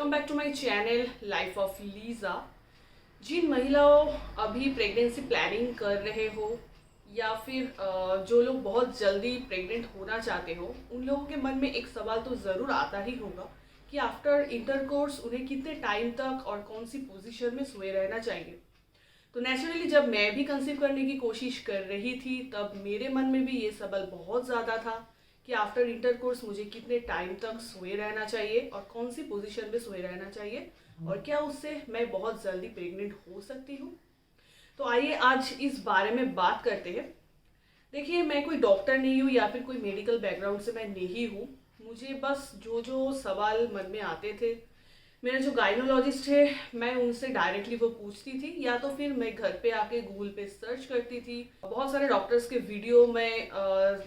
Welcome back to my channel life of Liza. जिन महिलाओं अभी प्रेगनेंसी प्लानिंग कर रहे हो या फिर जो लोग बहुत जल्दी प्रेग्नेंट होना चाहते हो, उन लोगों के मन में एक सवाल तो ज़रूर आता ही होगा कि आफ्टर इंटरकोर्स उन्हें कितने टाइम तक और कौन सी पोजीशन में सोए रहना चाहिए। तो नेचुरली जब मैं भी कंसीव करने की कोशिश कर रही थी तब मेरे मन में भी ये सवाल बहुत ज़्यादा था कि आफ्टर इंटरकोर्स मुझे कितने टाइम तक सोए रहना चाहिए और कौन सी पोजीशन में सोए रहना चाहिए और क्या उससे मैं बहुत जल्दी प्रेग्नेंट हो सकती हूँ। तो आइए आज इस बारे में बात करते हैं। देखिए, मैं कोई डॉक्टर नहीं हूँ या फिर कोई मेडिकल बैकग्राउंड से मैं नहीं हूँ। मुझे बस जो जो सवाल मन में आते थे, मेरे जो गाइनोलॉजिस्ट है मैं उनसे डायरेक्टली वो पूछती थी या तो फिर मैं घर पे आके गूगल पे सर्च करती थी। बहुत सारे डॉक्टर्स के वीडियो मैं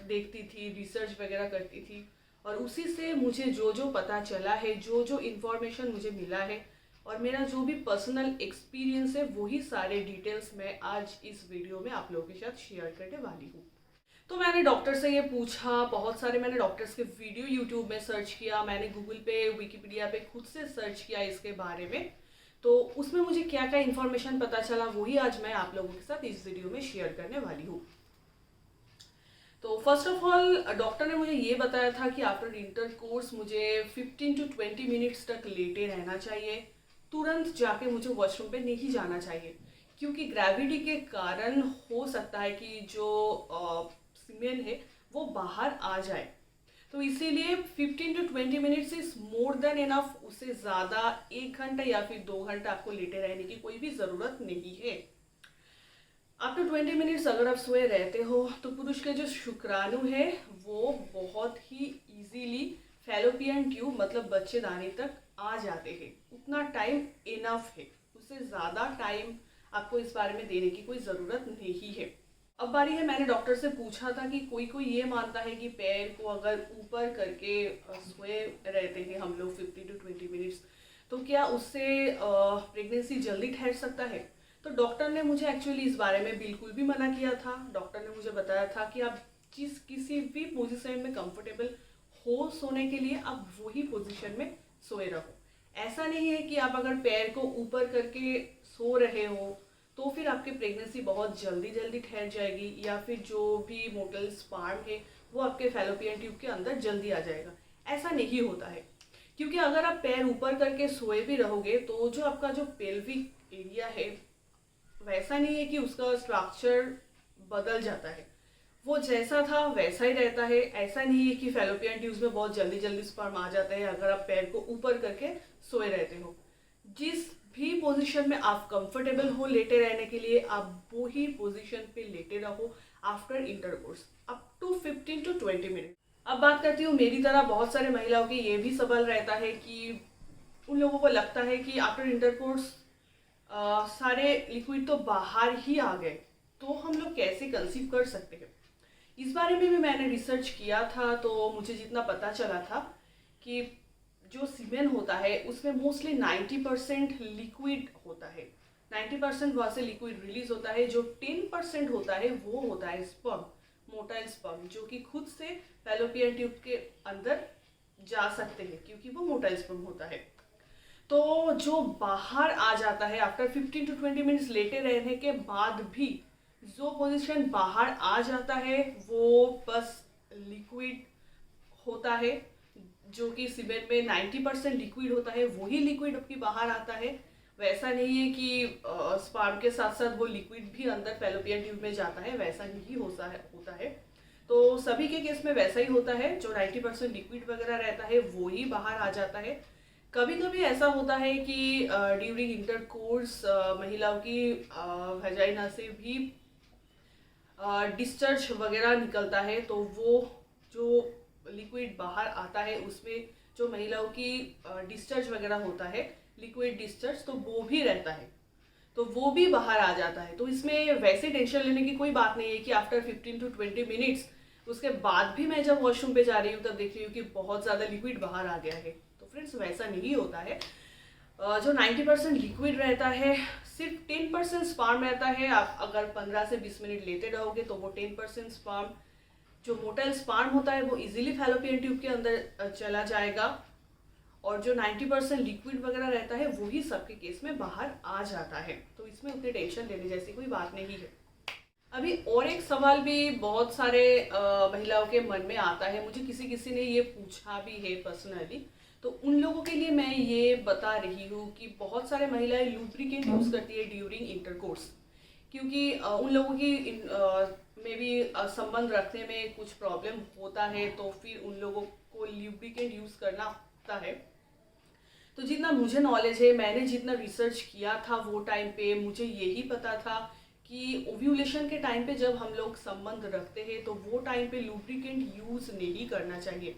देखती थी, रिसर्च वगैरह करती थी और उसी से मुझे जो जो पता चला है, जो जो इन्फॉर्मेशन मुझे मिला है और मेरा जो भी पर्सनल एक्सपीरियंस है, वही सारे डिटेल्स मैं आज इस वीडियो में आप लोगों के साथ शेयर करने वाली हूँ। तो मैंने डॉक्टर से ये पूछा, बहुत सारे मैंने डॉक्टर्स के वीडियो यूट्यूब में सर्च किया, मैंने गूगल पे, विकिपीडिया पे खुद से सर्च किया इसके बारे में। तो उसमें मुझे क्या क्या इन्फॉर्मेशन पता चला वही आज मैं आप लोगों के साथ इस वीडियो में शेयर करने वाली हूँ। तो फर्स्ट ऑफ ऑल डॉक्टर ने मुझे ये बताया था कि आफ्टर इंटर कोर्स मुझे 15 टू 20 मिनट्स तक लेटे रहना चाहिए। तुरंत जाके मुझे वॉशरूम पे नहीं जाना चाहिए क्योंकि ग्रेविटी के कारण हो सकता है कि जो सीमेन है वो बाहर आ जाए। तो इसीलिए 15 to 20 minutes is more than enough. उससे ज़्यादा 1 घंटा या फिर 2 घंटा आपको लेटे रहने की कोई भी ज़रूरत नहीं है। आफ्टर 20 मिनट्स अगर आप सोए रहते हो तो पुरुष के जो शुक्राणु है वो बहुत ही इजीली फैलोपियन ट्यूब मतलब बच्चेदानी तक आ जाते हैं। उतना टाइम इनफ है, उससे ज़्यादा टाइम आपको इस बारे में देने की कोई ज़रूरत नहीं है। अब बारी है, मैंने डॉक्टर से पूछा था कि कोई कोई ये मानता है कि पैर को अगर ऊपर करके सोए रहते हैं हम लोग 15 टू 20 मिनट्स, तो क्या उससे प्रेगनेंसी जल्दी ठहर सकता है। तो डॉक्टर ने मुझे एक्चुअली इस बारे में बिल्कुल भी मना किया था। डॉक्टर ने मुझे बताया था कि आप किसी भी पोजीशन में कंफर्टेबल हो सोने के लिए आप वही पोजीशन में सोए रहो। ऐसा नहीं है कि आप अगर पैर को ऊपर करके सो रहे हो तो फिर आपकी प्रेगनेंसी बहुत जल्दी जल्दी ठहर जाएगी या फिर जो भी मोटल स्पर्म है वो आपके फैलोपियन ट्यूब के अंदर जल्दी आ जाएगा। ऐसा नहीं होता है क्योंकि अगर आप पैर ऊपर करके सोए भी रहोगे तो जो आपका जो पेल्विक एरिया है वैसा नहीं है कि उसका स्ट्रक्चर बदल जाता है, वो जैसा था वैसा ही रहता है। ऐसा नहीं है कि फैलोपियन ट्यूब्स में बहुत जल्दी जल्दी स्पर्म आ जाता है अगर आप पैर को ऊपर करके सोए रहते हो। जिस भी पोजीशन में आप कंफर्टेबल हो लेटे रहने के लिए आप वो ही पोजीशन पे लेटे रहो after intercourse up to 15 to 20 minute. अब बात करती हूँ मेरी तरह बहुत सारे महिलाओं के ये भी सवाल रहता है कि उन लोगों को लगता है कि आफ्टर इंटरकोर्स सारे लिक्विड तो बाहर ही आ गए, तो हम लोग कैसे कंसीव कर सकते हैं। इस बारे में भी मैंने रिसर्च किया था तो मुझे जितना पता चला था कि जो सीमेन होता है उसमें मोस्टली 90% लिक्विड होता है। 90% वहाँ से लिक्विड रिलीज होता है। जो 10% होता है वो होता है स्पर्म, मोटाइल स्पर्म, जो कि खुद से फैलोपियन ट्यूब के अंदर जा सकते हैं क्योंकि वो मोटाइल स्पर्म होता है। तो जो बाहर आ जाता है आफ्टर 15 टू 20 मिनट्स लेटे रहने के बाद भी जो पोजीशन बाहर आ जाता है वो बस लिक्विड होता है। जो कि सीमेन में 90% लिक्विड होता है वही लिक्विड आपकी बाहर आता है। वैसा नहीं है कि स्पर्म के साथ साथ वो लिक्विड भी अंदर फैलोपियन ट्यूब में जाता है, वैसा नहीं होता है। तो सभी के केस में वैसा ही होता है, जो 90% लिक्विड वगैरह रहता है वो ही बाहर आ जाता है। कभी कभी ऐसा होता है कि ड्यूरिंग इंटरकोर्स महिलाओं की वेजाइना से भी डिस्चार्ज वगैरह निकलता है, तो वो जो लिक्विड बाहर आता है उसमें जो महिलाओं की डिस्चार्ज वगैरह होता है, लिक्विड डिस्चार्ज, तो वो भी रहता है, तो वो भी बाहर आ जाता है। तो इसमें वैसे टेंशन लेने की कोई बात नहीं है कि आफ्टर 15 टू 20 मिनट्स उसके बाद भी मैं जब वॉशरूम पे जा रही हूँ तब देख रही हूँ कि बहुत ज़्यादा लिक्विड बाहर आ गया है। तो फ्रेंड्स वैसा नहीं होता है। जो 90% लिक्विड रहता है, सिर्फ 10% स्पर्म रहता है। आप अगर 15 से 20 मिनट लेते रहोगे तो वो 10% स्पर्म, जो मोटाइल स्पर्म होता है, वो इजीली फैलोपियन ट्यूब के अंदर चला जाएगा और जो 90% लिक्विड वगैरह रहता है वही सबके केस में बाहर आ जाता है। तो इसमें उतनी टेंशन लेने जैसी कोई बात नहीं है। अभी और एक सवाल भी बहुत सारे महिलाओं के मन में आता है, मुझे किसी किसी ने ये पूछा भी है पर्सनली, तो उन लोगों के लिए मैं ये बता रही हूँ कि बहुत सारे महिलाएं लुब्रिकेंट यूज़ करती है ड्यूरिंग इंटरकोर्स, क्योंकि उन लोगों की में भी संबंध रखने में कुछ प्रॉब्लम होता है, तो फिर उन लोगों को लुब्रिकेंट यूज़ करना होता है। तो जितना मुझे नॉलेज है, मैंने जितना रिसर्च किया था वो टाइम पे मुझे यही पता था कि ओव्यूलेशन के टाइम पे जब हम लोग संबंध रखते हैं तो वो टाइम पे लुब्रिकेंट यूज़ नहीं करना चाहिए।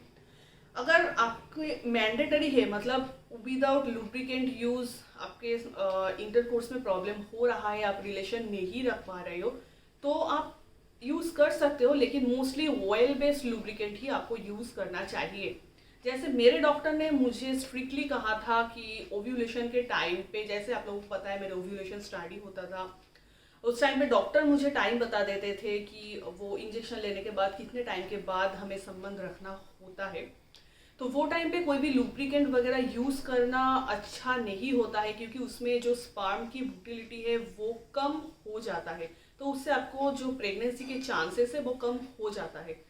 अगर आपके मैंडेटरी है, मतलब विदाउट लुब्रिकेंट यूज़ आपके इंटरकोर्स में प्रॉब्लम हो रहा है, आप रिलेशन नहीं रख पा रहे हो, तो आप यूज़ कर सकते हो, लेकिन मोस्टली ऑयल बेस्ड लुब्रिकेंट ही आपको यूज़ करना चाहिए। जैसे मेरे डॉक्टर ने मुझे स्ट्रिक्टली कहा था कि ओव्यूलेशन के टाइम पे, जैसे आप लोगों को पता है मेरा ओव्यूलेशन स्टार्ट ही होता था, उस टाइम पे डॉक्टर मुझे टाइम बता देते थे कि वो इंजेक्शन लेने के बाद कितने टाइम के बाद हमें संबंध रखना होता है। तो वो टाइम पे कोई भी लुब्रिकेंट वगैरह यूज़ करना अच्छा नहीं होता है, क्योंकि उसमें जो स्पर्म की मोटिलिटी है वो कम हो जाता है, तो उससे आपको जो प्रेगनेंसी के चांसेस है वो कम हो जाता है।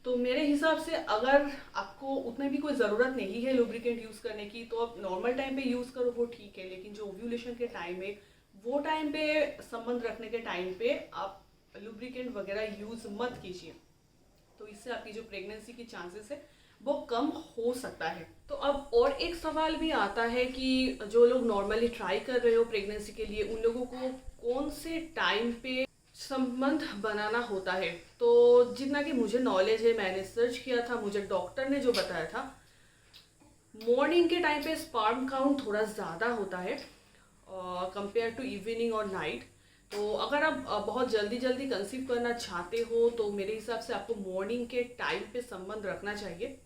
तो मेरे हिसाब से अगर आपको उतने भी कोई ज़रूरत नहीं है लुब्रिकेंट यूज़ करने की, तो आप नॉर्मल टाइम पे यूज़ करो, वो ठीक है, लेकिन जो ओव्यूलेशन के टाइम है वो टाइम पे संबंध रखने के टाइम पे आप लुब्रिकेंट वगैरह यूज़ मत कीजिए, तो इससे आपकी जो प्रेगनेंसी की चांसेस है वो कम हो सकता है। तो अब और एक सवाल भी आता है कि जो लोग नॉर्मली ट्राई कर रहे हो प्रेगनेंसी के लिए, उन लोगों को कौन से टाइम पे संबंध बनाना होता है। तो जितना कि मुझे नॉलेज है, मैंने सर्च किया था, मुझे डॉक्टर ने जो बताया था, मॉर्निंग के टाइम पे स्पर्म काउंट थोड़ा ज़्यादा होता है कंपेयर टू इवनिंग और नाइट। तो अगर आप बहुत जल्दी जल्दी कंसीव करना चाहते हो तो मेरे हिसाब से आपको मॉर्निंग के टाइम पे संबंध रखना चाहिए।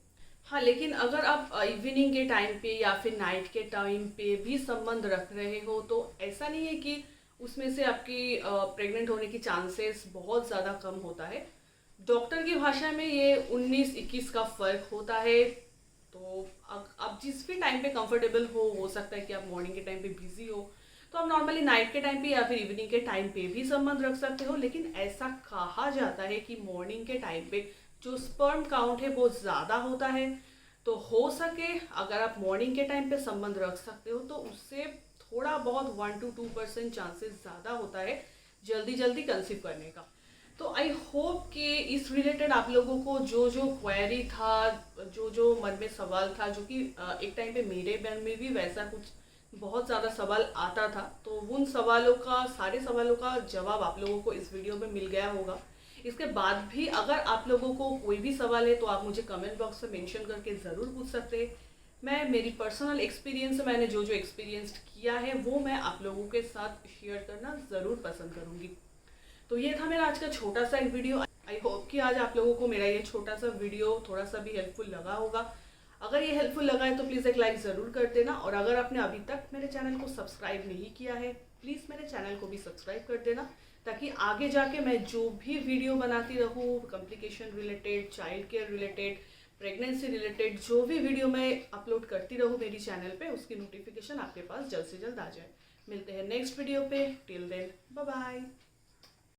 हाँ, लेकिन अगर आप इवनिंग के टाइम पे या फिर नाइट के टाइम पे भी संबंध रख रहे हो तो ऐसा नहीं है कि उसमें से आपकी प्रेग्नेंट होने की चांसेस बहुत ज़्यादा कम होता है। डॉक्टर की भाषा में ये 19-21 का फ़र्क होता है। तो आप जिस भी टाइम पे कंफर्टेबल हो सकता है कि आप मॉर्निंग के टाइम पे बिजी हो, तो आप नॉर्मली नाइट के टाइम पे या फिर इवनिंग के टाइम पे भी संबंध रख सकते हो, लेकिन ऐसा कहा जाता है कि मॉर्निंग के टाइम पे जो स्पर्म काउंट है वो ज़्यादा होता है। तो हो सके अगर आप मॉर्निंग के टाइम पे संबंध रख सकते हो तो उससे थोड़ा बहुत 1 to 2% चांसेस ज़्यादा होता है जल्दी जल्दी कंसीव करने का। तो आई होप कि इस रिलेटेड आप लोगों को जो जो क्वेरी था, जो जो मन में सवाल था, जो कि एक टाइम पे मेरे मन में भी वैसा कुछ बहुत ज़्यादा सवाल आता था, तो उन सवालों का, सारे सवालों का जवाब आप लोगों को इस वीडियो में मिल गया होगा। इसके बाद भी अगर आप लोगों को कोई भी सवाल है तो आप मुझे कमेंट बॉक्स में मेंशन करके ज़रूर पूछ सकते हैं। मैं मेरी पर्सनल एक्सपीरियंस से मैंने जो जो एक्सपीरियंस किया है वो मैं आप लोगों के साथ शेयर करना ज़रूर पसंद करूँगी। तो ये था मेरा आज का छोटा सा एक वीडियो। आई होप कि आज आप लोगों को मेरा ये छोटा सा वीडियो थोड़ा सा भी हेल्पफुल लगा होगा। अगर ये हेल्पफुल लगा है तो प्लीज़ एक लाइक ज़रूर कर देना, और अगर आपने अभी तक मेरे चैनल को सब्सक्राइब नहीं किया है प्लीज़ मेरे चैनल को भी सब्सक्राइब कर देना, ताकि आगे जाके मैं जो भी वीडियो बनाती रहूँ complication related, child care related, pregnancy related, जो भी वीडियो मैं अपलोड करती रहूँ मेरी चैनल पे, उसकी नोटिफिकेशन आपके पास जल्द से जल्द आ जाए। मिलते हैं नेक्स्ट वीडियो पे, टिल देन बाय बाय।